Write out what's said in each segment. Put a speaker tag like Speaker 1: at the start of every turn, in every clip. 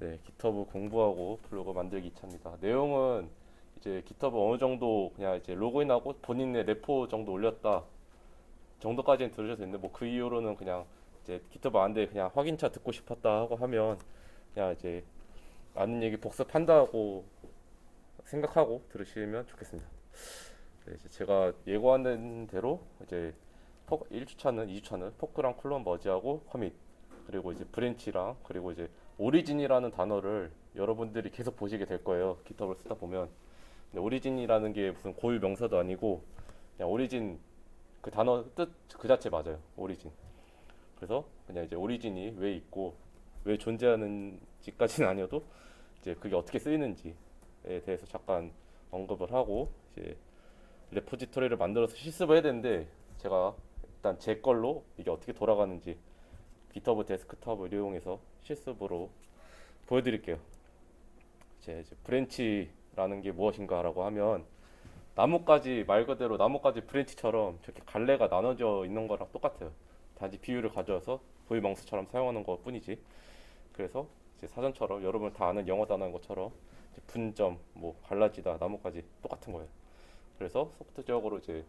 Speaker 1: 네, GitHub 공부하고 블로그 만들기 2차입니다. 내용은 이제 GitHub 어느 정도 그냥 이제 로그인하고 본인의 레포 정도 올렸다 정도까지는 들으셔도 되는데 뭐 그 이후로는 그냥 이제 GitHub 안돼 그냥 확인차 듣고 싶었다 하고 하면 그냥 이제 아는 얘기 복습한다고 생각하고 들으시면 좋겠습니다. 네, 이제 제가 예고하는 대로 이제 1주차는 2주차는 포크랑 콜론 머지하고 커밋 그리고 이제 브랜치랑 그리고 이제 오리진이라는 단어를 여러분들이 계속 보시게 될 거예요. 깃허브를 쓰다 보면. 근데 오리진이라는 게 무슨 고유 명사도 아니고 그냥 오리진 그 단어 뜻 그 자체 맞아요. 오리진. 그래서 그냥 이제 오리진이 왜 있고 왜 존재하는지까지는 아니어도 이제 그게 어떻게 쓰이는지에 대해서 잠깐 언급을 하고 이제 레포지토리를 만들어서 실습을 해야 되는데 제가 일단 제 걸로 이게 어떻게 돌아가는지 GitHub 데스크탑을 이용해서 실습으로 보여드릴게요. 이제 브랜치라는 게 무엇인가라고 하면 나뭇가지 말 그대로 나뭇가지 브랜치처럼 저렇게 갈래가 나눠져 있는 거랑 똑같아요. 단지 비율을 가져와서 도입명사처럼 사용하는 것 뿐이지. 그래서 이제 사전처럼 여러분 다 아는 영어 단어인 것처럼 이제 분점, 뭐 갈라지다, 나뭇가지 똑같은 거예요. 그래서 소프트적으로 이제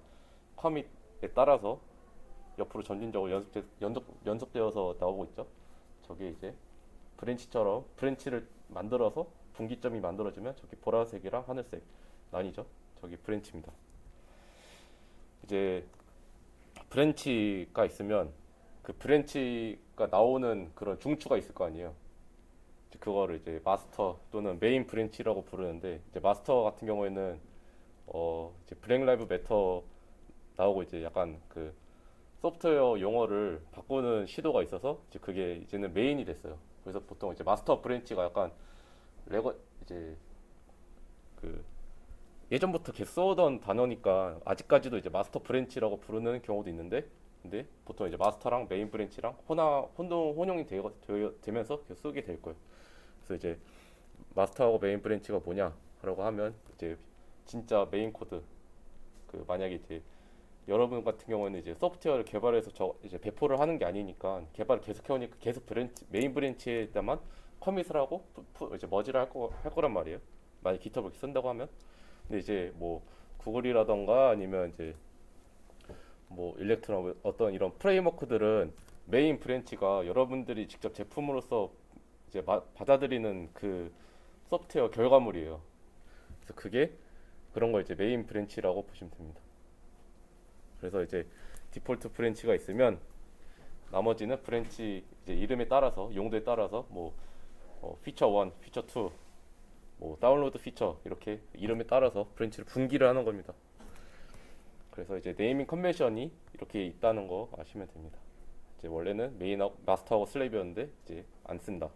Speaker 1: 커밋에 따라서 옆으로 점진적으로 연속되어서 나오고 있죠. 저게 이제 브랜치처럼 브랜치를 만들어서 분기점이 만들어지면 저기 보라색이랑 하늘색 나뉘죠. 저기 브랜치입니다. 이제 브랜치가 있으면 그 브랜치가 나오는 그런 중추가 있을 거 아니에요. 이제 그거를 이제 마스터 또는 메인 브랜치라고 부르는데 이제 마스터 같은 경우에는 이제 블랙 라이브 매터 나오고 이제 약간 그 소프트웨어 용어를 바꾸는 시도가 있어서 이제 그게 이제는 메인이 됐어요. 그래서 보통 이제 마스터 브랜치가 약간 레거 이제 그 예전부터 계속 써오던 단어니까 아직까지도 이제 마스터 브랜치라고 부르는 경우도 있는데 근데 보통 이제 마스터랑 메인 브랜치랑 혼용이 되면서 계속 쓰게 될 거예요. 그래서 이제 마스터하고 메인 브랜치가 뭐냐라고 하면 이제 진짜 메인 코드 그 만약에 이제 여러분 같은 경우는 이제 소프트웨어를 개발해서 저 이제 배포를 하는 게 아니니까 개발을 계속 해오니까 계속 메인 브랜치에다만 커밋을 하고 이제 머지를 할 거란 말이에요. 만약 GitHub을 쓴다고 하면. 근데 이제 뭐 구글이라던가 아니면 이제 뭐 일렉트론 어떤 이런 프레임워크들은 메인 브랜치가 여러분들이 직접 제품으로서 이제 받아들이는 그 소프트웨어 결과물이에요. 그래서 그게 그런 거 이제 메인 브랜치라고 보시면 됩니다. 그래서 이제 디폴트 브랜치가 있으면 나머지는 브랜치 이제 이름에 따라서 용도에 따라서 뭐 피처 1, 피처 2, 뭐 다운로드 피처 이렇게 이름에 따라서 브랜치를 분기를 하는 겁니다. 그래서 이제 네이밍 컨벤션이 이렇게 있다는 거 아시면 됩니다. 이제 원래는 마스터하고 슬레이브였는데 이제 안 쓴다.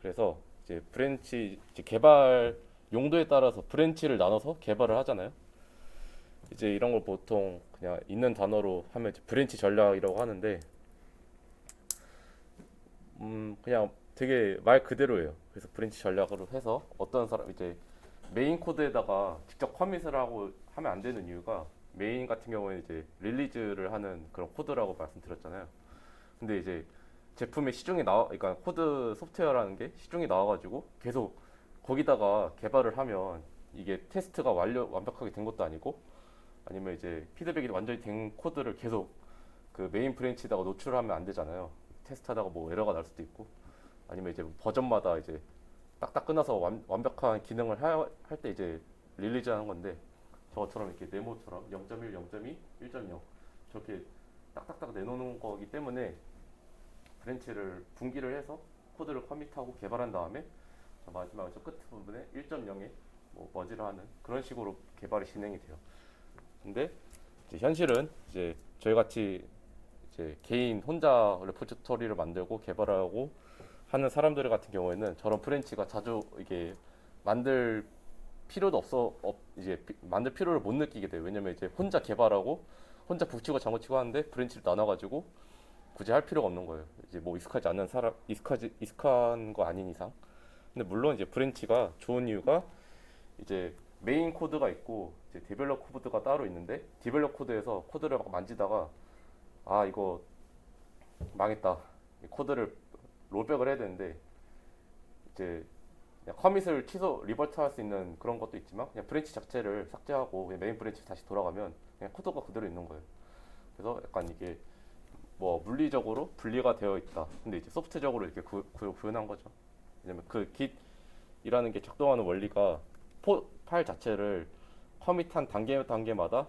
Speaker 1: 그래서 이제 브랜치 이제 개발 용도에 따라서 브랜치를 나눠서 개발을 하잖아요. 이제 이런 걸 보통 그냥 있는 단어로 하면 이제 브랜치 전략이라고 하는데 그냥 되게 말 그대로예요. 그래서 브랜치 전략으로 해서 어떤 사람 이제 메인 코드에다가 직접 커밋을 하고 하면 안 되는 이유가 메인 같은 경우에 이제 릴리즈를 하는 그런 코드라고 말씀드렸잖아요. 근데 이제 제품의 시중에 그러니까 코드 소프트웨어라는 게 시중에 나와가지고 계속 거기다가 개발을 하면 이게 테스트가 완벽하게 된 것도 아니고 아니면 이제 피드백이 완전히 된 코드를 계속 그 메인 브랜치에다가 노출하면 안 되잖아요. 테스트하다가 뭐 에러가 날 수도 있고 아니면 이제 버전마다 이제 딱딱 끊어서 완벽한 기능을 할 때 이제 릴리즈 하는 건데 저것처럼 이렇게 네모처럼 0.1, 0.2, 1.0 저렇게 딱딱딱 내놓는 거기 때문에 브랜치를 분기를 해서 코드를 커밋하고 개발한 다음에 마지막에 저 끝 부분에 1.0에 뭐 머지를 하는 그런 식으로 개발이 진행이 돼요. 근데 이제 현실은 이제 저희 같이 이제 개인 혼자 레포지토리를 만들고 개발하고 하는 사람들 같은 경우에는 저런 브랜치가 자주 이게 만들 필요도 이제 만들 필요를 못 느끼게 돼요. 왜냐면 이제 혼자 개발하고 혼자 북치고 장구치고 하는데 브랜치를 나눠가지고 굳이 할 필요가 없는 거예요. 이제 뭐 익숙하지 않는 사람 익숙한 거 아닌 이상. 근데 물론 이제 브랜치가 좋은 이유가 이제 메인 코드가 있고 이제 디벨롭 코드가 따로 있는데 디벨롭 코드에서 코드를 막 만지다가 아 이거 망했다. 이 코드를 롤백을 해야 되는데 이제 그냥 커밋을 리버트 할 수 있는 그런 것도 있지만 그냥 브랜치 자체를 삭제하고 그냥 메인 브랜치 다시 돌아가면 그냥 코드가 그대로 있는 거예요. 그래서 약간 이게 뭐 물리적으로 분리가 되어 있다. 근데 이제 소프트적으로 이렇게 구현한 거죠. 왜냐면 그 git이라는 게 작동하는 원리가 파일 자체를 커밋한 단계마다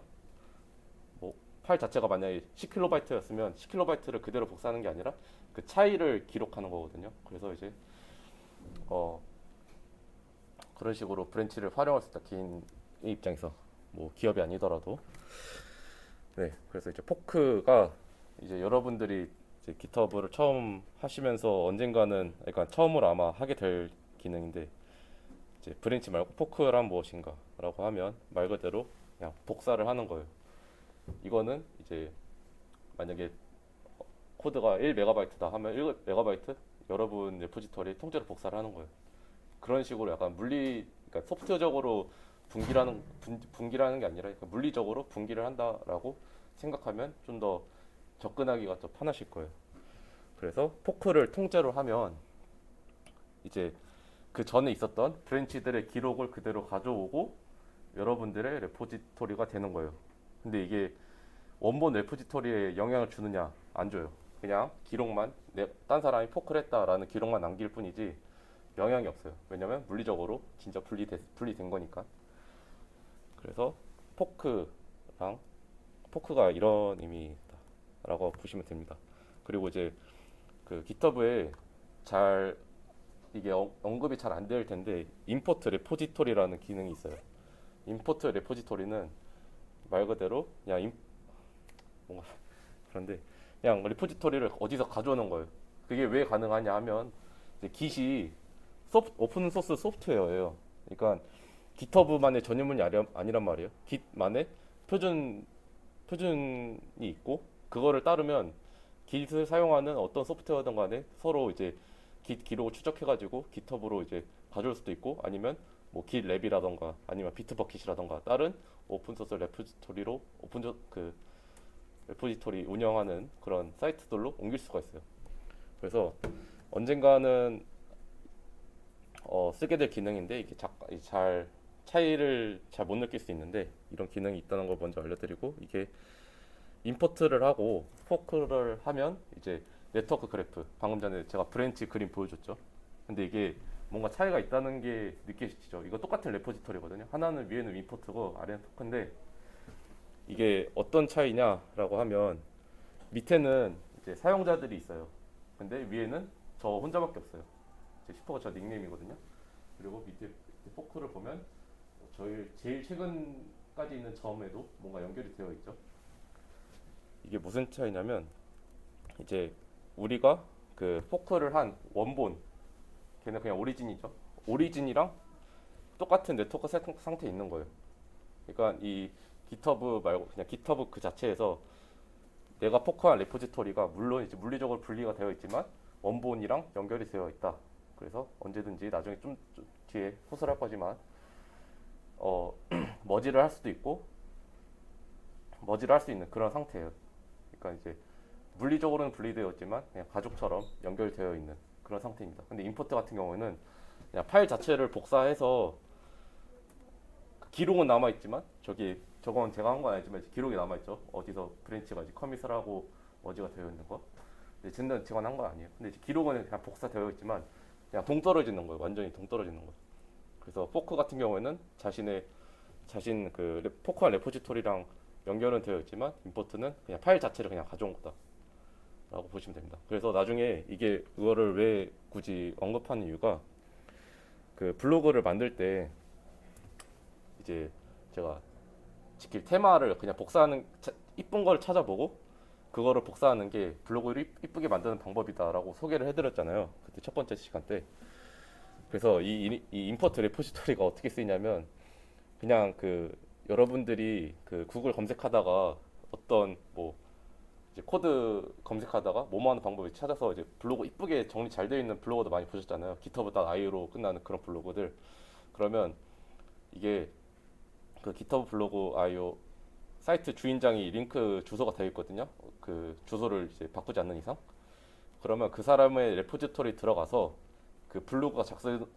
Speaker 1: 뭐 파일 자체가 만약에 10kb였으면 10kb를 그대로 복사하는 게 아니라 그 차이를 기록하는 거거든요. 그래서 이제 어 그런 식으로 브랜치를 활용할 수 있다. 개인 입장에서 뭐 기업이 아니더라도. 네, 그래서 이제 포크가 이제 여러분들이 이제 깃허브를 처음 하시면서 언젠가는 그러니까 처음으로 아마 하게 될 기능인데 이제 브랜치 말고 포크란 무엇인가라고 하면 말 그대로 그냥 복사를 하는 거예요. 이거는 이제 만약에 코드가 1MB다 하면 1MB 여러분 레포지터리 통째로 복사를 하는 거예요. 그런 식으로 약간 그러니까 소프트적으로 분기라는 게 아니라 그러니까 물리적으로 분기를 한다라고 생각하면 좀 더 접근하기가 더 편하실 거예요. 그래서 포크를 통째로 하면 이제 그 전에 있었던 브랜치들의 기록을 그대로 가져오고 여러분들의 레포지토리가 되는 거예요. 근데 이게 원본 레포지토리에 영향을 주느냐? 안 줘요. 그냥 기록만 딴 사람이 포크를 했다라는 기록만 남길 뿐이지 영향이 없어요. 왜냐면 물리적으로 진짜 분리된 거니까. 그래서 포크가 이런 의미다라고 보시면 됩니다. 그리고 이제 그 깃허브에 잘 이게 언급이 잘 안 될 텐데 임포트 레포지토리라는 기능이 있어요. 임포트 레포지토리는 말 그대로 그냥 뭔가 그런데 그냥 레포지토리를 어디서 가져오는 거예요. 그게 왜 가능하냐 하면 이제 git이 오픈 소스 소프트웨어예요. 그러니까 깃허브만의 전유물이 아니란 말이에요. git만의 표준이 있고 그거를 따르면 git을 사용하는 어떤 소프트웨어든 간에 서로 이제 git 기록을 추적해가지고 깃허브로 이제 가져올 수도 있고 아니면 뭐 git랩이라던가 아니면 비트버킷이라던가 다른 오픈소스 레포지토리로 레포지토리 운영하는 그런 사이트들로 옮길 수가 있어요. 그래서 언젠가는 쓰게 될 기능인데 이게 차이를 잘 못 느낄 수 있는데 이런 기능이 있다는 걸 먼저 알려드리고 이게 임포트를 하고 포크를 하면 이제 네트워크 그래프 방금 전에 제가 브랜치 그림 보여줬죠. 근데 이게 뭔가 차이가 있다는 게 느껴지죠. 이거 똑같은 레포지토리거든요. 하나는 위에는 임포트고 아래는 포크인데 이게 어떤 차이냐라고 하면 밑에는 이제 사용자들이 있어요. 근데 위에는 저 혼자밖에 없어요. 슈퍼가 저 닉네임이거든요. 그리고 밑에 포크를 보면 저희 제일 최근까지 있는 점에도 뭔가 연결이 되어 있죠. 이게 무슨 차이냐면 이제 우리가 그 포크를 한 원본 걔는 그냥 오리진이죠. 오리진이랑 똑같은 네트워크 상태에 있는 거예요. 그러니까 이 깃허브 말고 그냥 깃허브 그 자체에서 내가 포크한 레포지토리가 물론 이제 물리적으로 분리가 되어 있지만 원본이랑 연결이 되어 있다. 그래서 언제든지 나중에 좀 뒤에 호소할 거지만 머지를 할 수도 있고 머지를 할 수 있는 그런 상태예요. 그러니까 이제 물리적으로는 분리되어 있지만 그냥 가족처럼 연결되어 있는 그런 상태입니다. 근데 임포트 같은 경우에는 그냥 파일 자체를 복사해서 기록은 남아 있지만 저건 제가 한 건 아니지만 기록이 남아 있죠. 어디서 브랜치가 이제 커밋을 하고 머지가 되어 있는 거. 근데 제가 한 건 아니에요. 근데 이제 기록은 그냥 복사되어 있지만 그냥 동떨어지는 거예요. 완전히 동떨어지는 거예요. 그래서 포크 같은 경우에는 자신 그 포크한 레포지토리랑 연결은 되어 있지만 임포트는 그냥 파일 자체를 그냥 가져온 거다라고 보시면 됩니다. 그래서 나중에 그거를 왜 굳이 언급하는 이유가 그 블로그를 만들 때 이제 제가 지킬 테마를 그냥 이쁜 걸 찾아보고 그거를 복사하는 게 블로그를 이쁘게 만드는 방법이다라고 소개를 해드렸잖아요. 그때 첫 번째 시간 때. 그래서 이 임포트 레포지토리가 어떻게 쓰이냐면 그냥 그 여러분들이 그 구글 검색하다가 어떤 뭐 이제 코드 검색하다가 뭐뭐 하는 방법을 찾아서 이제 블로그 이쁘게 정리 잘 되어 있는 블로거도 많이 보셨잖아요. github.io로 끝나는 그런 블로그들. 그러면 이게 그 github 블로그 io 사이트 주인장이 링크 주소가 되어 있거든요. 그 주소를 이제 바꾸지 않는 이상. 그러면 그 사람의 레포지토리 들어가서 그 블로그가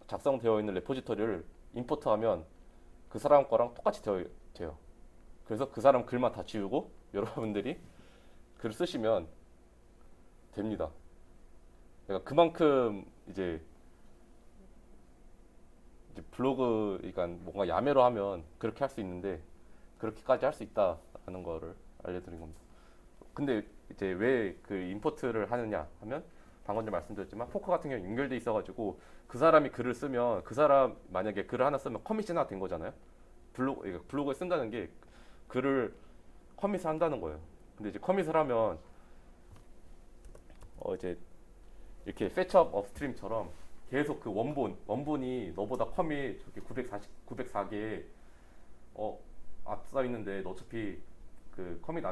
Speaker 1: 작성되어 있는 레포지토리를 임포트하면 그 사람 거랑 똑같이 돼요. 그래서 그 사람 글만 다 지우고 여러분들이 글을 쓰시면 됩니다. 그러니까 그만큼 이제 블로그, 그러니까 뭔가 야매로 하면 그렇게 할 수 있는데 그렇게까지 할 수 있다는 거를 알려드린 겁니다. 근데 이제 왜 그 임포트를 하느냐 하면 방금 전 말씀드렸지만 포크 같은 경우 연결돼 있어가지고 그 사람이 글을 쓰면 그 사람 만약에 글을 하나 쓰면 커밋이 하나 된 거잖아요. 그러니까 블로그에 쓴다는 게 글을 커밋을 한다는 거예요. 근데 이제 커밋을 하면 이제 이렇게 패치업 업스트림처럼 계속 그 원본이 너보다 커밋 저기 904개 앞서 있는데 너 어차피 그 커밋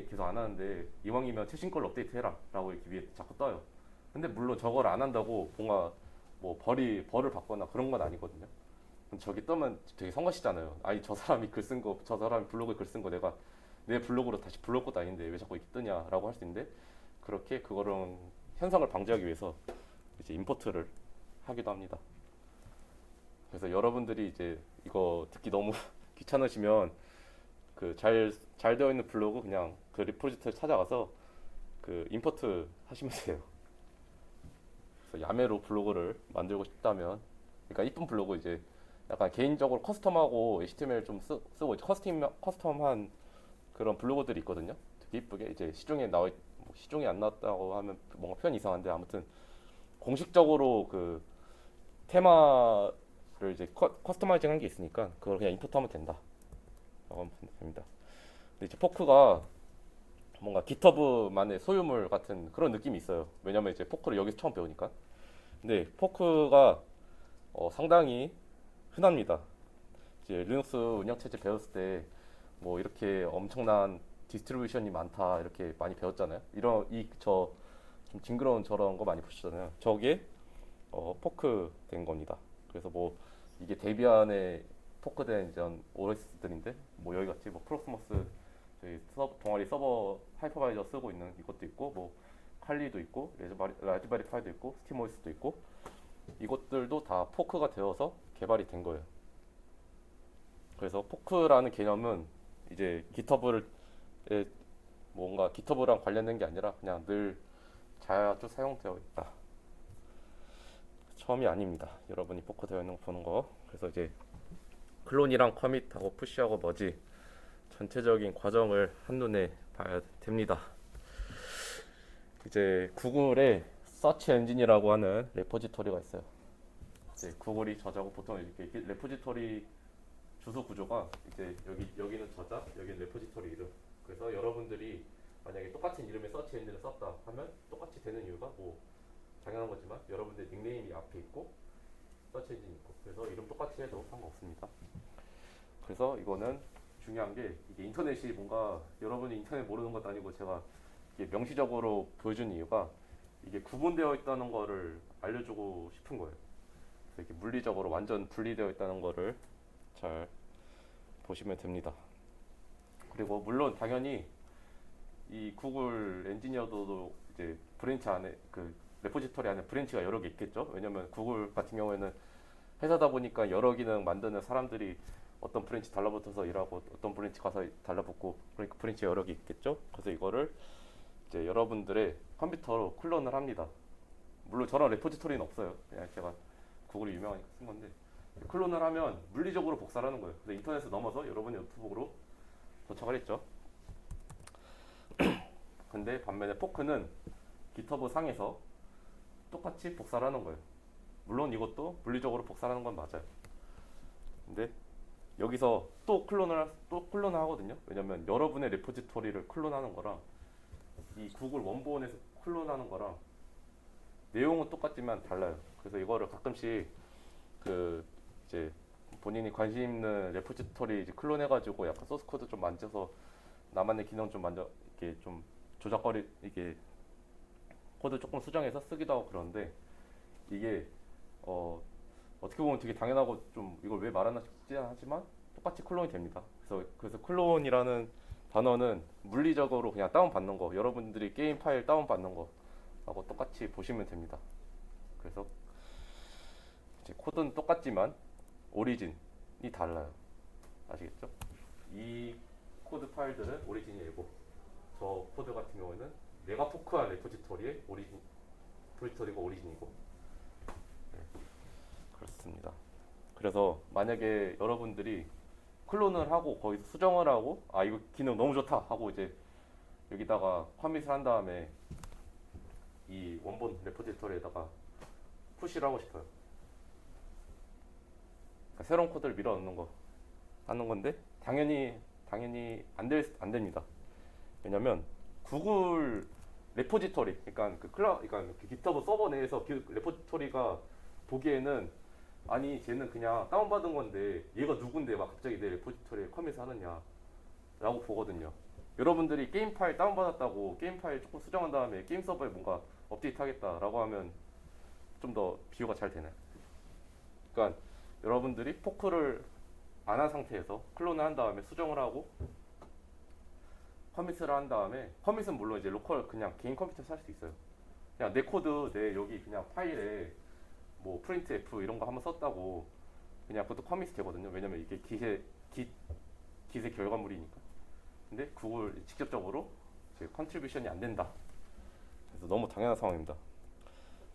Speaker 1: 계속 안 하는데 이왕이면 최신 걸로 업데이트 해라라고 이렇게 위에 자꾸 떠요. 근데 물론 저걸 안 한다고 뭔가 뭐 벌을 받거나 그런 건 아니거든요. 저기 뜨면 되게 성가시잖아요. 아니 저 사람이 글 쓴 거, 저 사람이 블로그에 글 쓴 거 내가 내 블로그로 다시 불러올 것도 아닌데 왜 자꾸 이렇게 뜨냐라고 할 수 있는데 그렇게 그거를 현상을 방지하기 위해서 이제 임포트를 하기도 합니다. 그래서 여러분들이 이제 이거 듣기 너무 귀찮으시면 그 잘 되어 있는 블로그 그냥 그 리포지토리 찾아가서 그 임포트 하시면 돼요. 그래서 야매로 블로그를 만들고 싶다면, 그러니까 이쁜 블로그 이제 약간 개인적으로 커스텀하고 HTML 좀 쓰고 커스텀한 그런 블로그들이 있거든요. 되게 이쁘게 이제 시중에 안 나왔다고 하면 뭔가 표현 이상한데 아무튼 공식적으로 그 테마를 이제 커스터마이징 한 게 있으니까 그걸 그냥 임포트하면 된다. 하면 됩니다. 근데 이제 포크가 뭔가 GitHub만의 소유물 같은 그런 느낌이 있어요. 왜냐면 이제 포크를 여기서 처음 배우니까. 근데 포크가 상당히 흔합니다. 이제 리눅스 운영체제 배웠을 때 뭐 이렇게 엄청난 디스트리뷰션이 많다 이렇게 많이 배웠잖아요. 이런 저 좀 징그러운 저런 거 많이 보시잖아요. 저게 포크 된 겁니다. 그래서 뭐 이게 데비안에 포크된 이런 OS들인데 뭐 여기 같이 뭐 프록스모스 저희 동아리 서버 하이퍼바이저 쓰고 있는 이것도 있고 뭐 칼리도 있고 라즈베리 파이도 있고 스팀OS도 있고 이것들도 다 포크가 되어서 개발이 된 거예요. 그래서 포크라는 개념은 이제 GitHub를 뭔가 GitHub랑 관련된 게 아니라 그냥 늘 자주 사용되어 있다. 처음이 아닙니다. 여러분이 포크 되어 있는 거 보는 거. 그래서 이제 클론이랑 커밋하고 푸시하고 머지 전체적인 과정을 한눈에 봐야 됩니다. 이제 구글의 서치 엔진이라고 하는 레포지토리가 있어요. 이제 구글이 저자고 보통 이렇게 레포지토리 주소 구조가 이제 여기는 저자, 여기는 레포지토리 이름. 그래서 여러분들이 만약에 똑같은 이름의 서치 엔진을 썼다 하면 똑같이 되는 이유가 뭐 당연한 거지만 여러분들 닉네임이 앞에 있고 서치 엔진이 있고 그래서 이름 똑같이 해도 상관없습니다. 그래서 이거는 중요한 게 이게 인터넷이 뭔가 여러분이 인터넷 모르는 것도 아니고 제가 이게 명시적으로 보여준 이유가 이게 구분되어 있다는 거를 알려주고 싶은 거예요. 그래서 이게 물리적으로 완전 분리되어 있다는 거를 잘 보시면 됩니다. 그리고 물론 당연히 이 구글 엔지니어도 이제 브랜치 안에 그 레포지토리 안에 브랜치가 여러 개 있겠죠. 왜냐면 구글 같은 경우에는 회사다 보니까 여러 기능 만드는 사람들이 어떤 브랜치 달라붙어서 일하고 어떤 브랜치 가서 달라붙고 그러니까 브랜치 여러 개 있겠죠. 그래서 이거를 이제 여러분들의 컴퓨터로 클론을 합니다. 물론 저런 레포지토리는 없어요. 그냥 제가 구글이 유명하니까 쓴 건데 클론을 하면 물리적으로 복사를 하는 거예요. 그래서 인터넷을 넘어서 여러분의 노트북으로 도착을 했죠. 근데 반면에 포크는 GitHub 상에서 똑같이 복사를 하는 거예요. 물론 이것도 물리적으로 복사하는 건 맞아요. 근데 여기서 또 클론을 하거든요. 왜냐면 여러분의 레포지토리를 클론하는 거랑 이 구글 원본에서 클론하는 거랑 내용은 똑같지만 달라요. 그래서 이거를 가끔씩 그 이제 본인이 관심 있는 레포지토리 이제 클론해가지고 약간 소스 코드 좀 만져서 나만의 기능 좀 이렇게 좀 이게 코드 조금 수정해서 쓰기도 하고 그러는데 이게 어떻게 보면 되게 당연하고 좀 이걸 왜 말하나 싶지 하지만 똑같이 클론이 됩니다. 그래서 클론이라는 단어는 물리적으로 그냥 다운받는 거, 여러분들이 게임 파일 다운받는 거하고 똑같이 보시면 됩니다. 그래서 코드는 똑같지만 오리진이 달라요. 아시겠죠? 이 코드 파일들은 오리진이 얘고, 저 코드 같은 경우에는 내가 포크한 레포지토리의 레포지토리가 오리진이고. 네, 그렇습니다. 그래서 만약에 여러분들이 클론을 하고 거기서 수정을 하고 이거 기능 너무 좋다 하고 이제 여기다가 커밋을 한 다음에 이 원본 레포지토리에다가 푸시를 하고 싶어요. 그러니까 새로운 코드를 밀어 넣는 거 하는 건데 당연히 안 됩니다. 왜냐면 구글 레포지토리, 그러니까 그 GitHub 서버 내에서 그 레포지토리가 보기에는 아니 쟤는 그냥 다운받은 건데 얘가 누군데 막 갑자기 내 레포지토리에 커밋을 하느냐 라고 보거든요. 여러분들이 게임 파일 다운받았다고 게임 파일 조금 수정한 다음에 게임 서버에 뭔가 업데이트 하겠다라고 하면 좀 더 비유가 잘 되나요? 그러니까 여러분들이 포크를 안 한 상태에서 클론을 한 다음에 수정을 하고 커밋을 한 다음에, 커밋은 물론 이제 로컬 그냥 개인 컴퓨터에서 할 수 있어요. 그냥 내 코드 내 여기 그냥 파일에 뭐 프린트 F 이런 거 한번 썼다고 그냥 그것도 커밋이 되거든요. 왜냐면 이게 깃의 결과물이니까. 근데 구글 직접적으로 이제 컨트리뷰션이 안 된다. 그래서 너무 당연한 상황입니다.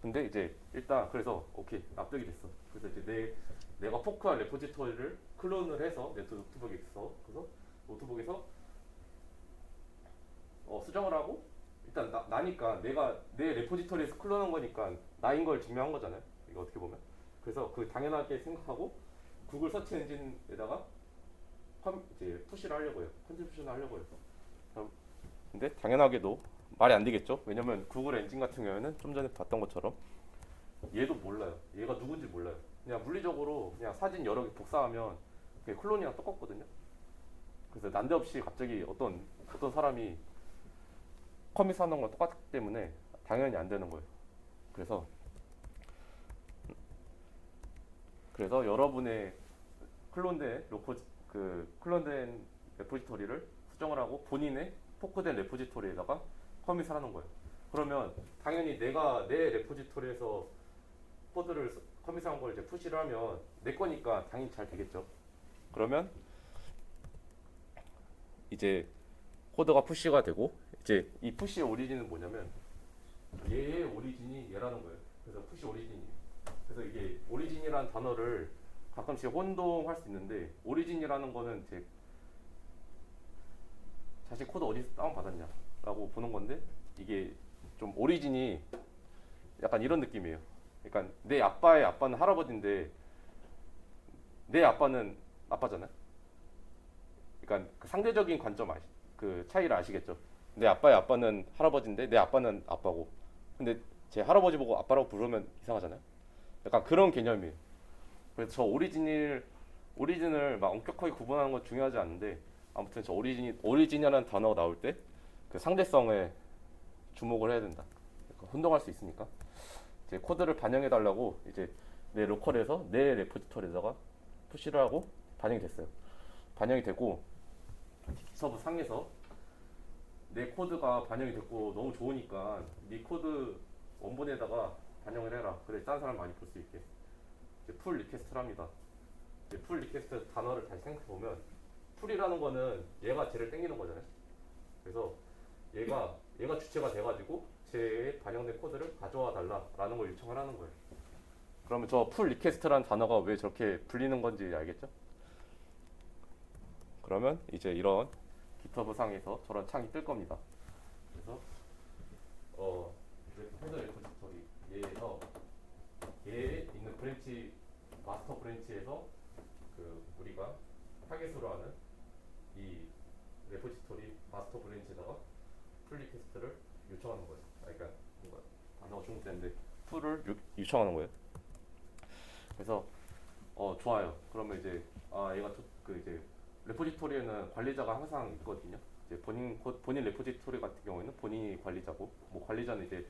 Speaker 1: 근데 이제 일단 그래서 오케이 납득이 됐어. 그래서 이제 내가 포크한 레포지토리를 클론을 해서 내 노트북에서, 그래서 노트북에서 수정을 하고, 일단 나니까 내가 내 레포지토리에서 클론한 거니까 나인 걸 증명한 거잖아요. 이거 어떻게 보면. 그래서 그 당연하게 생각하고 구글 서치 엔진에다가 이제 푸시를 하려고 해요. 컨트리뷰션을 하려고 해요. 근데 당연하게도 말이 안 되겠죠. 왜냐면 구글 엔진 같은 경우에는 좀 전에 봤던 것처럼 얘도 몰라요. 얘가 누군지 몰라요. 그냥 물리적으로 그냥 사진 여러 개 복사하면 그게 클론이랑 똑같거든요. 그래서 난데없이 갑자기 어떤 사람이 커밋하는 건 똑같기 때문에 당연히 안 되는 거예요. 그래서 여러분의 클론된 레포지토리를 수정을 하고 본인의 포크된 레포지토리에다가 커밋을 하는 거예요. 그러면 당연히 내가 내 레포지토리에서 코드를 커밋한 걸 이제 푸시를 하면 내 거니까 당연히 잘 되겠죠. 그러면 이제 코드가 푸시가 되고, 이제 이 푸시의 오리진은 뭐냐면 얘의 오리진이 얘라는 거예요. 그래서 푸시 오리진이. 그래서 이게 오리진이라는 단어를 가끔씩 혼동할 수 있는데, 오리진이라는 거는 이제 자신 코드 어디서 다운받았냐라고 보는 건데, 이게 좀 오리진이 약간 이런 느낌이에요. 그러니까 내 아빠의 아빠는 할아버지인데 내 아빠는 아빠잖아요. 그러니까 그 상대적인 관점 그 차이를 아시겠죠? 내 아빠의 아빠는 할아버지인데 내 아빠는 아빠고, 근데 제 할아버지 보고 아빠라고 부르면 이상하잖아요. 약간 그런 개념이에요. 그래서 저 오리진을 막 엄격하게 구분하는 건 중요하지 않은데, 아무튼 저 오리진이라는 단어가 나올 때 그 상대성에 주목을 해야 된다. 그러니까 혼동할 수 있으니까 이제 코드를 반영해 달라고 이제 내 로컬에서 내 레포지토리에다가 푸시를 하고 반영이 됐어요. 반영이 되고 서브 상에서 내 코드가 반영이 됐고 너무 좋으니까 네 코드 원본에다가 반영을 해라. 그래 딴 사람 많이 볼 수 있게. 이제 풀 리퀘스트를 합니다. 이제 풀 리퀘스트 단어를 다시 생각해 보면, 풀이라는 거는 얘가 쟤를 땡기는 거잖아요. 그래서 얘가 주체가 돼가지고 쟤의 반영된 코드를 가져와 달라라는 걸 요청을 하는 거예요. 그러면 저 풀 리퀘스트라는 단어가 왜 저렇게 불리는 건지 알겠죠? 그러면 이제 이런 GitHub 상에서 저런 창이 뜰 겁니다. 그래서 헤더 레포지토리 얘에서 얘에 있는 브랜치, 마스터 브랜치에서 그 우리가 타겟으로 하는 이 레포지토리 마스터 브랜치에다가 풀 리퀘스트를 요청하는 거예요. 그러니까 뭔가 단어가 중국되는데 풀을 요청하는 거예요. 그래서 좋아요. 그러면 이제 얘가 이제 레포지토리에는 관리자가 항상 있거든요. 이제 본인 레포지토리 같은 경우에는 본인이 관리자고, 뭐 관리자는 이제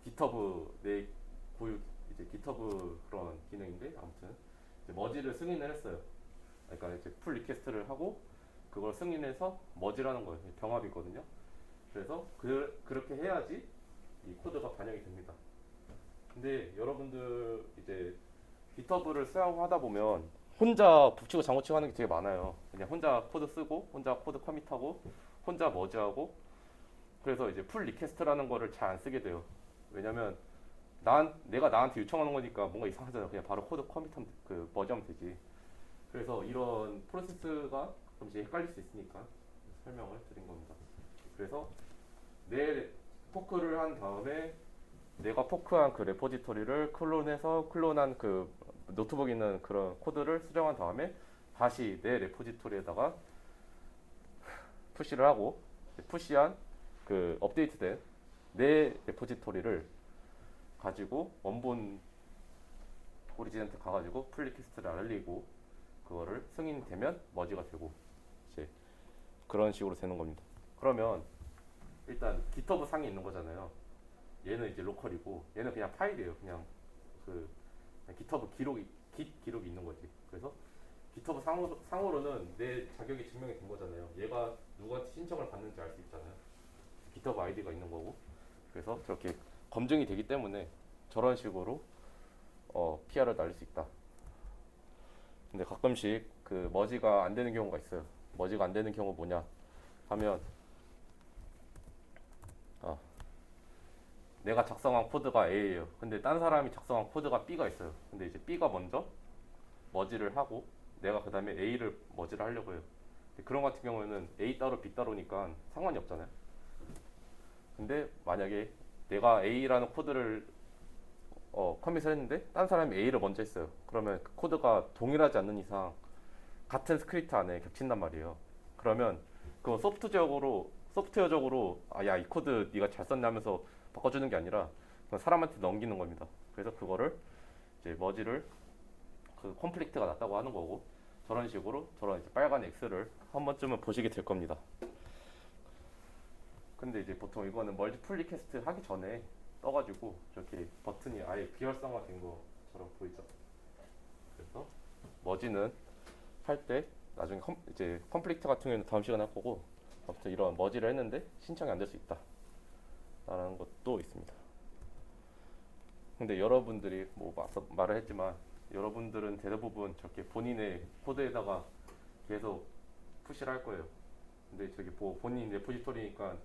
Speaker 1: GitHub 내 고유 이제 GitHub 그런 기능인데, 아무튼 이제 머지를 승인을 했어요. 그러니까 이제 풀 리퀘스트를 하고 그걸 승인해서 머지라는 거예요. 병합이거든요. 그래서 그렇게 해야지 이 코드가 반영이 됩니다. 근데 여러분들 이제 GitHub를 사용하다 보면 혼자 북치고 장구치고 하는 게 되게 많아요. 그냥 혼자 코드 쓰고 혼자 코드 커밋하고 혼자 머지하고 그래서 이제 풀 리퀘스트라는 거를 잘 안 쓰게 돼요. 왜냐면 내가 나한테 요청하는 거니까 뭔가 이상하잖아. 그냥 바로 코드 커밋하면 그 머지하면 되지. 그래서 이런 프로세스가 좀 이제 헷갈릴 수 있으니까 설명을 드린 겁니다. 그래서 내 포크를 한 다음에 내가 포크한 그 레포지토리를 클론해서 클론한 그 노트북에 있는 그런 코드를 수정한 다음에 다시 내 레포지토리에다가 푸시를 하고 푸시한 그 업데이트된 내 레포지토리를 가지고 원본 오리진한테 가가지고 풀 리퀘스트를 알리고 그거를 승인되면 머지가 되고 이제 그런 식으로 되는 겁니다. 그러면 일단 GitHub 상에 있는 거잖아요. 얘는 이제 로컬이고 얘는 그냥 파일이에요. 그냥 그 GitHub git 기록이 있는 거지. 그래서 GitHub 상으로는 내 자격이 증명이 된 거잖아요. 얘가 누구한테 신청을 받는지 알 수 있잖아요. GitHub 아이디가 있는 거고. 그래서 저렇게 검증이 되기 때문에 저런 식으로 PR을 날릴 수 있다. 근데 가끔씩 그 머지가 안 되는 경우가 있어요. 머지가 안 되는 경우 뭐냐 하면 내가 작성한 코드가 A예요. 근데 딴 사람이 작성한 코드가 B가 있어요. 근데 이제 B가 먼저 머지를 하고 내가 그 다음에 A를 머지를 하려고 해요. 근데 그런 같은 경우에는 A 따로 B 따로니까 상관이 없잖아요. 근데 만약에 내가 A라는 코드를 커밋을 했는데 딴 사람이 A를 먼저 했어요. 그러면 그 코드가 동일하지 않는 이상 같은 스크립트 안에 겹친단 말이에요. 그러면 그건 소프트웨어적으로 야, 이 코드 네가 잘 썼네 하면서 바꿔주는 게 아니라 그건 사람한테 넘기는 겁니다. 그래서 그거를 이제 머지를 그 콘플릭트가 났다고 하는 거고 저런 식으로 저런 이제 빨간 X를 한 번쯤은 보시게 될 겁니다. 근데 이제 보통 이거는 멀티플 리퀘스트 하기 전에 떠가지고 저렇게 버튼이 아예 비활성화 된 것처럼 보이죠. 그래서 머지는 할 때 나중에 이제 컴플리트 같은 경우에는 다음 시간에 할 거고 아무튼 이런 머지를 했는데 신청이 안 될 수 있다 라는 것도 있습니다. 근데 여러분들이 뭐 앞서 말을 했지만 여러분들은 대부분 저렇게 본인의 코드에다가 계속 푸시를 할 거예요. 근데 저기 뭐 본인 레포지토리니까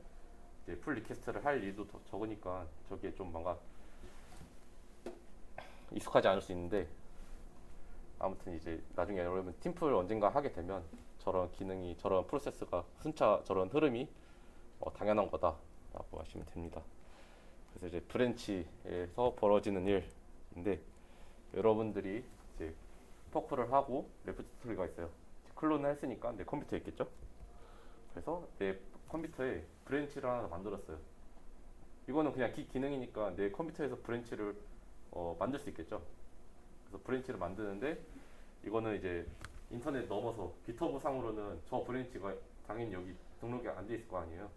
Speaker 1: 이제 풀 리퀘스트를 할 일도 더 적으니까 저게 좀 뭔가 익숙하지 않을 수 있는데 아무튼 이제 나중에 여러분 팀플 언젠가 하게 되면 저런 기능이 저런 프로세스가 순차 저런 흐름이 당연한 거다라고 하시면 됩니다. 그래서 이제 브랜치에서 벌어지는 일인데 여러분들이 이제 포크를 하고 레포지토리가 있어요. 클론을 했으니까 내 컴퓨터에 있겠죠. 그래서 내 컴퓨터에 브랜치를 하나 만들었어요. 이거는 그냥 기능이니까 내 컴퓨터에서 브랜치를 만들 수 있겠죠. 그래서 브랜치를 만드는데 이거는 이제 인터넷 넘어서 GitHub 상으로는 저 브랜치가 당연히 여기 등록이 안 돼 있을 거 아니에요.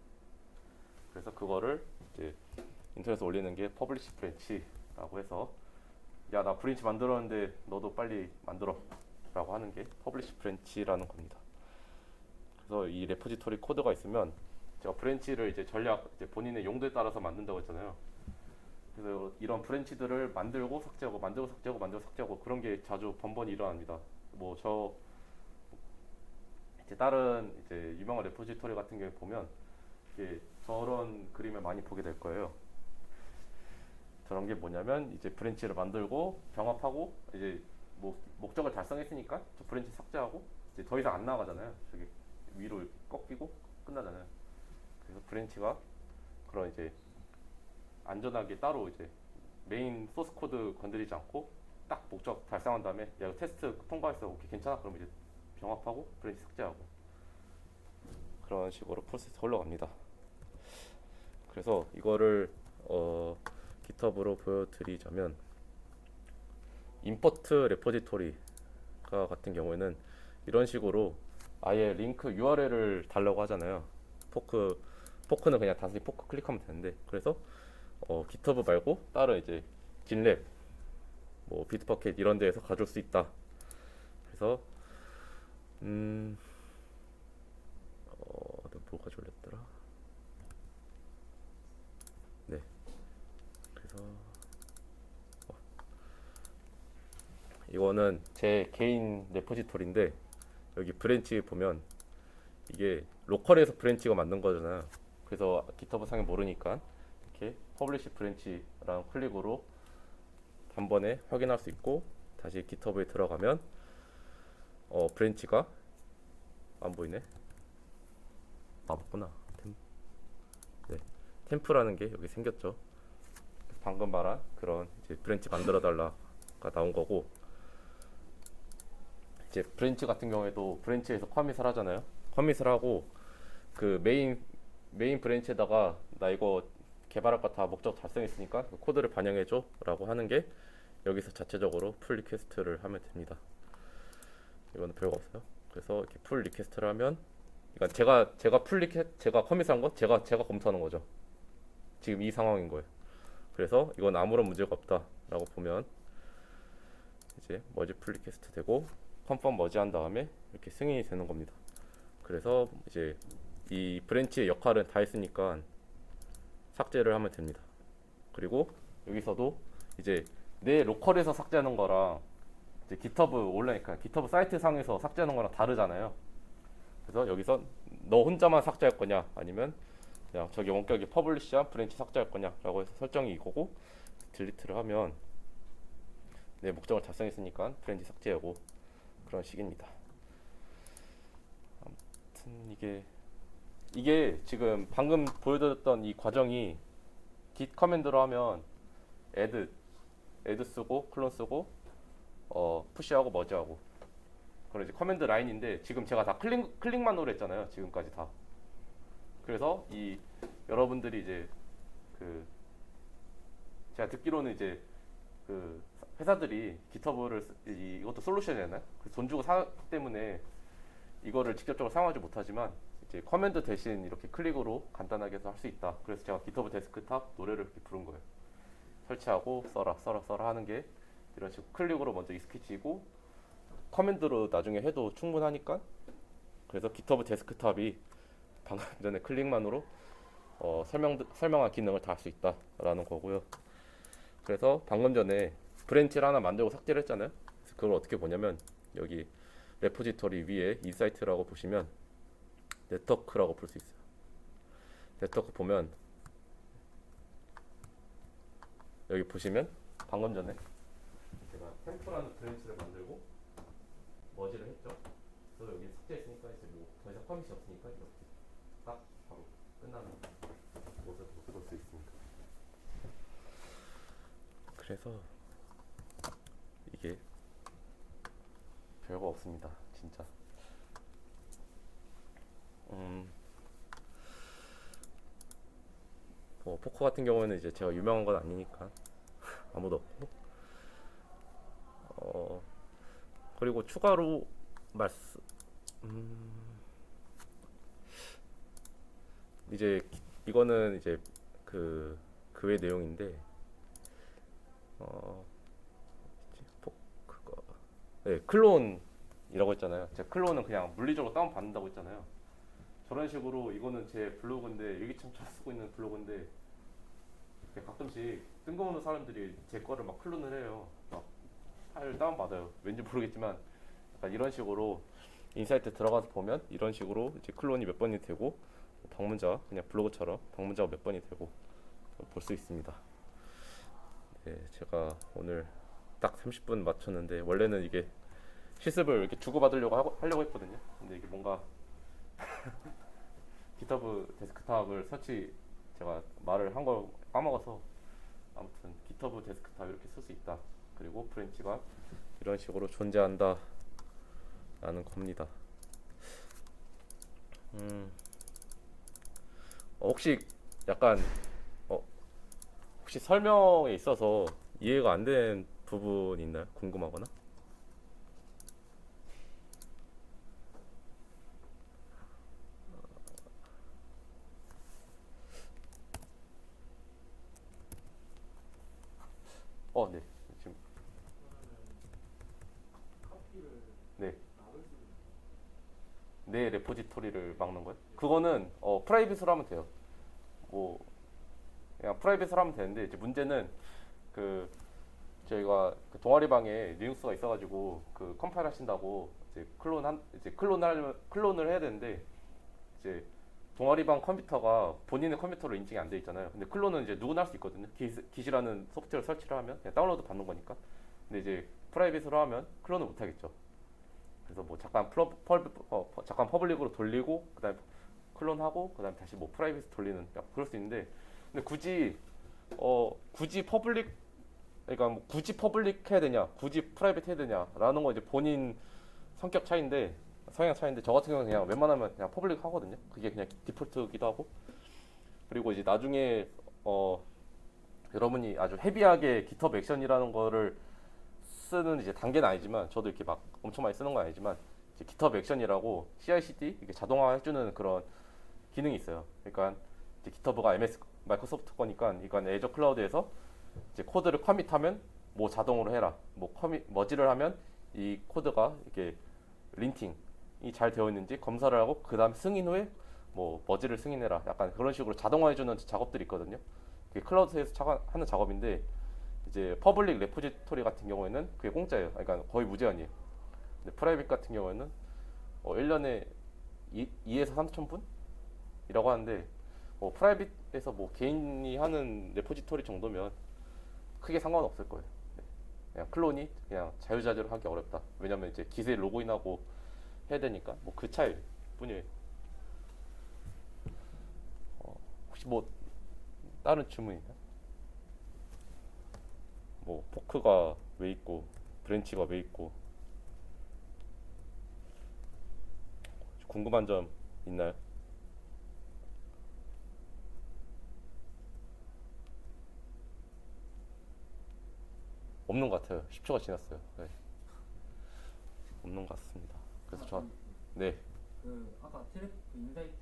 Speaker 1: 그래서 그거를 이제 인터넷에 올리는 게 퍼블리시 브랜치라고 해서 야, 나 브랜치 만들었는데 너도 빨리 만들어 라고 하는 게 퍼블리시 브랜치라는 겁니다. 그래서 이 레포지토리 코드가 있으면 제가 브랜치를 이제 전략 이제 본인의 용도에 따라서 만든다고 했잖아요. 그래서 이런 브랜치들을 만들고 삭제하고 만들고 삭제하고 만들고 삭제하고 그런 게 자주 번번이 일어납니다. 뭐 저 이제 다른 이제 유명한 레포지토리 같은 경우에 보면 이게 저런 그림을 많이 보게 될 거예요. 저런 게 뭐냐면 이제 브랜치를 만들고 병합하고 이제 뭐 목적을 달성했으니까 저 브랜치 삭제하고 이제 더 이상 안 나가잖아요. 저기 위로 꺾이고 끝나잖아요. 그래서 브랜치가 그런 이제 안전하게 따로 이제 메인 소스 코드 건드리지 않고 딱 목적 달성한 다음에 야, 이거 테스트 통과했어. 오케이 괜찮아. 그럼 이제 병합하고 브랜치 삭제하고 그런 식으로 프로세스 흘러갑니다. 그래서 이거를 GitHub으로 보여드리자면 임포트 레포지토리가 같은 경우에는 이런 식으로 아예 링크 URL을 달라고 하잖아요. 포크는 그냥 단순히 포크 클릭하면 되는데 그래서 GitHub 말고 다른 이제 진랩 뭐 비트버켓 이런 데에서 가져올 수 있다. 그래서 뭐 가져올렸더라. 네. 그래서 이거는 제 개인 레포지토리인데 여기 브랜치 보면 이게 로컬에서 브랜치가 만든 거잖아요. 그래서 GitHub 상에 모르니까 이렇게 publish branch라는 클릭으로 단번에 확인할 수 있고 다시 GitHub에 들어가면 브랜치가 안 보이네. 맞구나. 네, 템프라는 게 여기 생겼죠. 방금 말한 그런 이제 브랜치 만들어 달라가 나온 거고 이제 브랜치 같은 경우에도 브랜치에서 커밋을 하잖아요. 커밋을 하고 그 메인 브랜치에다가 나 이거 개발할 거 다 목적 달성했으니까 그 코드를 반영해줘라고 하는 게 여기서 자체적으로 풀 리퀘스트를 하면 됩니다. 이거는 별거 없어요. 그래서 이렇게 풀 리퀘스트를 하면 그러니까 제가 커밋한 거 제가 검토하는 거죠. 지금 이 상황인 거예요. 그래서 이건 아무런 문제가 없다라고 보면 이제 머지 풀 리퀘스트 되고 컨펌 머지 한 다음에 이렇게 승인이 되는 겁니다. 그래서 이제 이 브랜치의 역할은 다 했으니까 삭제를 하면 됩니다. 그리고 여기서도 이제 내 로컬에서 삭제하는 거랑 이제 GitHub 온라인, 그러니까 GitHub 사이트 상에서 삭제하는 거랑 다르잖아요. 그래서 여기서 너 혼자만 삭제할 거냐, 아니면 그냥 저기 원격이 퍼블리시한 브랜치 삭제할 거냐라고 해서 설정이 이거고 딜리트를 하면 내 목적을 달성했으니까 브랜치 삭제하고 그런 식입니다. 아무튼 이게 지금 방금 보여드렸던 이 과정이 git 커맨드로 하면 add 쓰고 클론 쓰고 푸시하고 머지하고 그런 이제 커맨드 라인인데 지금 제가 다 클릭만으로 했잖아요. 지금까지 다. 그래서 이 여러분들이 이제 그 제가 듣기로는 이제 그 회사들이 GitHub를 이것도 솔루션이잖아요. 그래서 돈 주고 사기 때문에 이거를 직접적으로 사용하지 못하지만 이제 커맨드 대신 이렇게 클릭으로 간단하게 해서 할 수 있다. 그래서 제가 GitHub 데스크탑 노래를 이렇게 부른 거예요. 설치하고 써라 하는 게 이런 식으로 클릭으로 먼저 익숙해지고 커맨드로 나중에 해도 충분하니까 그래서 GitHub 데스크탑이 방금 전에 클릭만으로 설명한 기능을 다 할 수 있다라는 거고요. 그래서 방금 전에 브랜치를 하나 만들고 삭제를 했잖아요. 그래서 그걸 어떻게 보냐면 여기 레포지토리 위에 인사이트라고 보시면 네트워크라고 볼 수 있어요. 네트워크 보면 여기 보시면 방금 전에 제가 템프라는 브랜치를 만들고 머지를 했죠. 그래서 여기 삭제했으니까 이제 뭐 더 이상 커밋이 없으니까 이렇게 딱 바로 끝나는 모습을 볼 수 있습니다. 그래서 이게 별거 없습니다, 진짜. 뭐 포커 같은 경우에는 이제 제가 유명한 건 아니니까 아무도 없고, 그리고 추가로 말씀, 이제 이거는 이제 그 외 내용인데, 그거, 네, 클론이라고 했잖아요. 제가 클론은 그냥 물리적으로 다운 받는다고 했잖아요. 저런 식으로 이거는 제 블로그인데 여기 참 잘 쓰고 있는 블로그인데 가끔씩 뜬금없는 사람들이 제 거를 막 클론을 해요. 막 파일 다운 받아요. 왠지 모르겠지만 약간 이런 식으로 인사이트 들어가서 보면 이런 식으로 이제 클론이 몇 번이 되고 방문자 그냥 블로그처럼 방문자가 몇 번이 되고 볼 수 있습니다. 네, 제가 오늘 딱 30분 맞췄는데 원래는 이게 실습을 이렇게 주고받으려고 하려고 했거든요. 근데 이게 뭔가 GitHub 데스크탑을 제가 말을 한 걸 까먹어서 아무튼 GitHub 데스크탑 이렇게 쓸 수 있다. 그리고 브랜치가 이런 식으로 존재한다 라는 겁니다. 혹시 약간 혹시 설명에 있어서 이해가 안 된 부분 있나요? 궁금하거나? 네. 지금 네. 내 레포지토리를 막는 거예요? 그거는 프라이빗으로 하면 돼요. 뭐 그냥 프라이빗으로 하면 되는데 이제 문제는 그 저희가 그 동아리방에 리눅스가 있어가지고 그 컴파일 하신다고 이제 클론을 해야 되는데 이제 동아리방 컴퓨터가 본인의 컴퓨터로 인증이 안 돼 있잖아요. 근데 클론은 이제 누구나 할 수 있거든요. 깃이라는 소프트웨어를 설치를 하면 그냥 다운로드 받는 거니까. 근데 이제 프라이빗으로 하면 클론을 못 하겠죠. 그래서 뭐 잠깐 퍼블릭으로 돌리고 그다음에 클론하고 그다음에 다시 뭐 프라이빗 돌리는 그럴 수 있는데 근데 굳이 퍼블릭 그러니까 뭐 굳이 퍼블릭 해야 되냐, 굳이 프라이빗 해야 되냐라는 거 이제 본인 성향 차이인데 저 같은 경우는 그냥 웬만하면 그냥 퍼블릭 하거든요. 그게 그냥 디폴트기도 하고 그리고 이제 나중에 여러분이 아주 헤비하게 GitHub 액션이라는 거를 쓰는 이제 단계는 아니지만 저도 이렇게 막 엄청 많이 쓰는 건 아니지만 이제 GitHub 액션이라고 CI/CD 이렇게 자동화 해주는 그런 기능이 있어요. 그러니까 이제 GitHub가 마이크로소프트 거니까 이건 애저 클라우드에서 이제 코드를 커밋하면 뭐 자동으로 해라. 뭐 머지를 하면 이 코드가 이렇게 린팅이 잘 되어 있는지 검사를 하고 그 다음 승인 후에 뭐 머지를 승인해라. 약간 그런 식으로 자동화해주는 작업들이 있거든요. 그게 클라우드에서 하는 작업인데 이제 퍼블릭 레포지토리 같은 경우에는 그게 공짜예요. 그러니까 거의 무제한이에요. 근데 프라이빗 같은 경우에는 1년에 2에서 3천 분이라고 하는데 프라이빗에서 뭐 개인이 하는 레포지토리 정도면 크게 상관없을 거예요. 네. 그냥 클론이 그냥 자유자재로 하기 어렵다. 왜냐면 이제 기세에 로그인하고 해야 되니까 뭐 그 차이 뿐이에요. 혹시 뭐 다른 질문 있나요? 뭐 포크가 왜 있고 브랜치가 왜 있고 궁금한 점 있나요? 없는 것 같아요. 10초가 지났어요. 네. 없는 것 같습니다. 그래서 네,
Speaker 2: 아까 트래픽 인사이트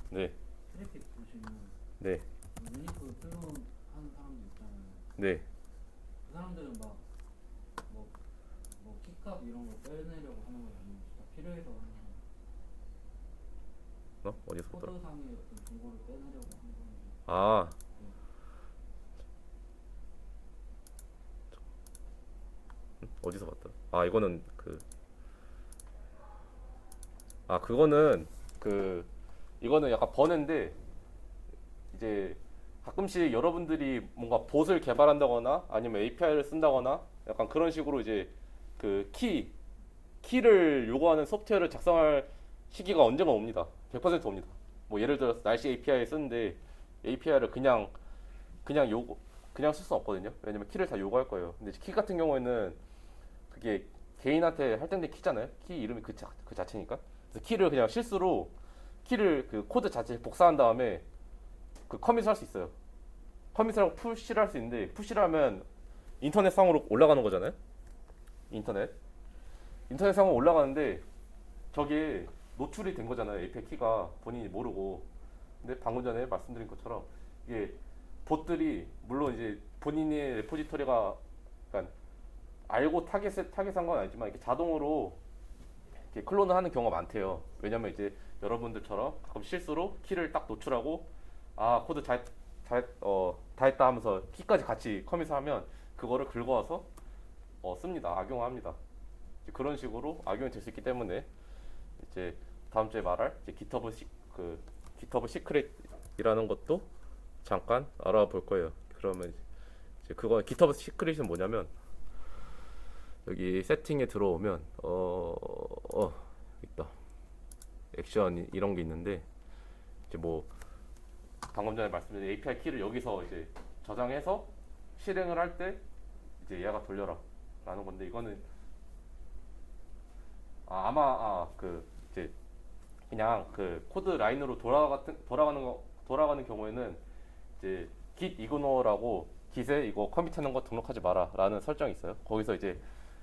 Speaker 1: 네,
Speaker 2: 트래픽 보시면
Speaker 1: 네,
Speaker 2: 유니크 클론 하는 사람들 있잖아요.
Speaker 1: 네.
Speaker 2: 그 사람들은 뭐 키값 이런 거 빼내려고 하는 건 아니고 진짜 필요해서 하는 거예요.
Speaker 1: 어디서 보더라?
Speaker 2: 코드상의 어떤 정보를 빼내려고 하는 건지.
Speaker 1: 아, 어디서 봤더라? 이거는 그거는 이거는 약간 번외인데 이제 가끔씩 여러분들이 뭔가 봇을 개발한다거나 아니면 API를 쓴다거나 약간 그런 식으로 이제 그 키를 요구하는 소프트웨어를 작성할 시기가 언젠가 옵니다. 100% 옵니다. 뭐 예를 들어서 날씨 API 쓰는데 API를 그냥 쓸 수 없거든요. 왜냐면 키를 다 요구할 거예요. 근데 키 같은 경우에는 그게 개인한테 할당된 키잖아요. 키 이름이 그 자체니까. 그래서 키를 그냥 실수로 키를 그 코드 자체에 복사한 다음에 그 커밋을 할 수 있어요. 커밋을 하고 푸시를 할 수 있는데 푸시를 하면 인터넷 상으로 올라가는 거잖아요. 인터넷 상으로 올라가는데 저게 노출이 된 거잖아요. API 키가 본인이 모르고. 근데 방금 전에 말씀드린 것처럼 이게 봇들이 물론 이제 본인의 레포지토리가 그러니까 알고 타겟한 건 아니지만 이렇게 자동으로 이렇게 클론을 하는 경우가 많대요. 왜냐면 이제 여러분들처럼 가끔 실수로 키를 딱 노출하고 코드 다 했다 하면서 키까지 같이 커밋을 하면 그거를 긁어와서 씁니다. 악용합니다. 그런 식으로 악용이 될 수 있기 때문에 이제 다음 주에 말할 이제 GitHub 시크릿이라는 것도 잠깐 알아볼 거예요. 그러면 이제 그거 GitHub 시크릿은 뭐냐면 여기 세팅에 들어오면 있다. 액션 이런 게 있는데 이제 뭐 방금 전에 말씀드린 API 키를 여기서 이제 저장해서 실행을 할 때 이제 얘가 돌려라 라는 건데 이거는 이제 그냥 그 코드 라인으로 돌아가는 경우에는 이제 git ignore git에 이거 커밋하는 거 등록하지 마라 라는 설정이 있어요. 거기서 이제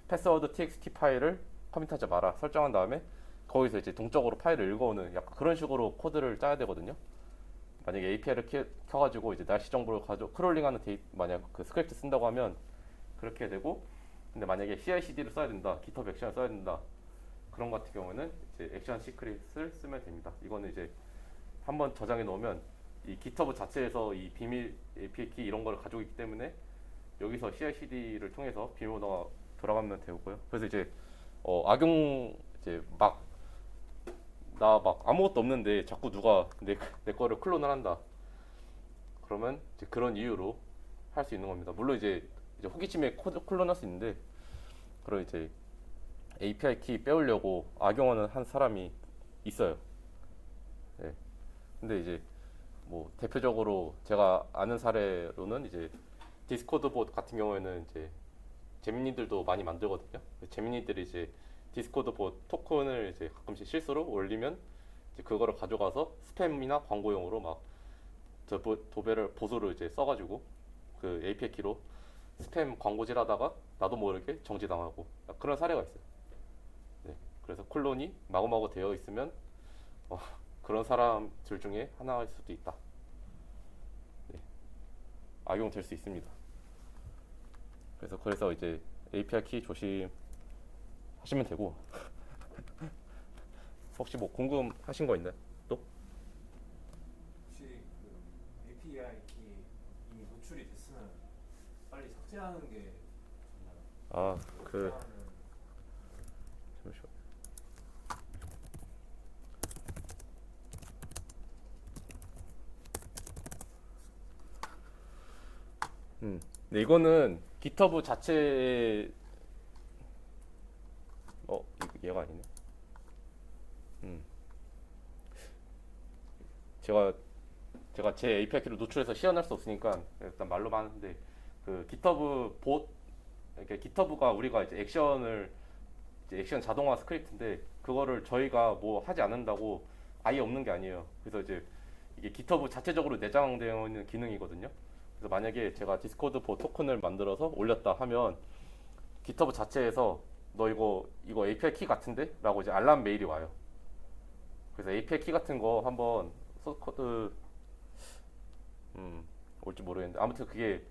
Speaker 1: 패스워드 txt 파일을 커밋하지 마라 설정한 다음에 거기서 이제 동적으로 파일을 읽어오는 약간 그런 식으로 코드를 짜야 되거든요. 만약에 API를 켜가지고 이제 날씨 정보를 크롤링하는 만약 그 스크립트 쓴다고 하면 그렇게 되고, 근데 만약에 CI/CD를 써야 된다, GitHub 액션을 써야 된다 그런 것 같은 경우는 이제 액션 시크릿을 쓰면 됩니다. 이거는 이제 한번 저장해 놓으면 이 GitHub 자체에서 이 비밀 API 키 이런 거를 가지고 있기 때문에 여기서 CI/CD를 통해서 비밀번호가 돌아가면 되고요. 그래서 이제 악용 이제 막 나 막 아무것도 없는데 자꾸 누가 내 거를 클론을 한다. 그러면 이제 그런 이유로 할 수 있는 겁니다. 물론 이제 호기심에 코드 클론할 수 있는데 그런 이제 API 키 빼오려고 악용하는 한 사람이 있어요. 예. 근데 이제 뭐 대표적으로 제가 아는 사례로는 이제 디스코드 봇 같은 경우에는 이제 재민이들도 많이 만들거든요. 재민이들이 이제 디스코드 봇 토큰을 이제 가끔씩 실수로 올리면 이제 그거를 가져가서 스팸이나 광고용으로 막 도배를 보수를 이제 써가지고 그 API 키로 스팸 광고질하다가 나도 모르게 정지당하고 그런 사례가 있어요. 네. 그래서 콜론이 마구마구 되어 있으면 그런 사람들 중에 하나일 수도 있다. 네. 악용될 수 있습니다. 그래서 이제 API 키 조심하시면 되고 혹시 뭐 궁금하신 거 있나요? 또?
Speaker 3: 혹시 그 API 키 이미 노출이 됐으면 빨리 삭제하는 게 좋나요?
Speaker 1: 아, 그
Speaker 3: 삭제하는
Speaker 1: 잠시만. 네, 이거는 GitHub 자체에 얘가 아니네. 제가 제 API 키를 노출해서 시연할 수 없으니까 일단 말로만 하는데 그 GitHub 봇 이렇게 GitHub가 우리가 이제 액션 자동화 스크립트인데 그거를 저희가 뭐 하지 않는다고 아예 없는 게 아니에요. 그래서 이제 이게 GitHub 자체적으로 내장되어 있는 기능이거든요. 그래서 만약에 제가 디스코드 봇 토큰을 만들어서 올렸다 하면 GitHub 자체에서 너 이거 API 키 같은데? 라고 이제 알람 메일이 와요. 그래서 API 키 같은 거 한번 소스 코드 올지 모르겠는데 아무튼 그게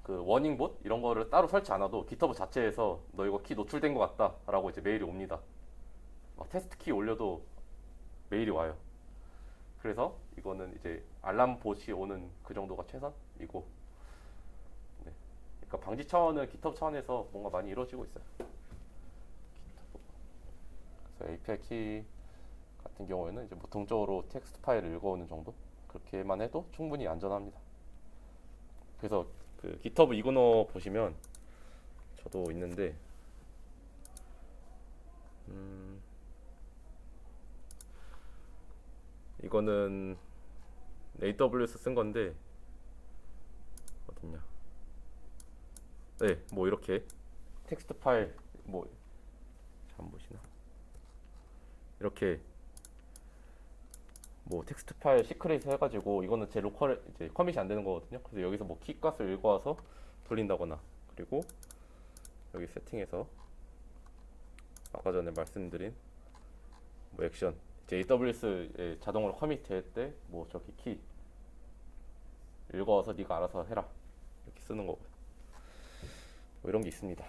Speaker 1: 그 워닝 봇 이런 거를 따로 설치 안 해도 GitHub 자체에서 너 이거 키 노출된 것 같다라고 이제 메일이 옵니다. 테스트 키 올려도 메일이 와요. 그래서 이거는 이제 알람 봇이 오는 그 정도가 최선이고, 네. 그러니까 방지 차원은 GitHub 차원에서 뭔가 많이 이루어지고 있어요. 그래서 API 키 같은 경우에는 이제 보통적으로 텍스트 파일을 읽어오는 정도 그렇게만 해도 충분히 안전합니다. 그래서 그 GitHub 이그노 보시면 저도 있는데 이거는 AWS 쓴 건데 어딨냐? 네, 뭐 이렇게 텍스트 파일 뭐 잘 안 보시나? 이렇게 뭐 텍스트 파일 시크릿 해가지고 이거는 제 로컬 이제 커밋이 안 되는 거거든요. 그래서 여기서 뭐 키 값을 읽어와서 돌린다거나 그리고 여기 세팅에서 아까 전에 말씀드린 뭐 액션 이제 AWS에 자동으로 커밋 될 때 뭐 저기 키 읽어와서 네가 알아서 해라 이렇게 쓰는 거고 뭐 이런 게 있습니다.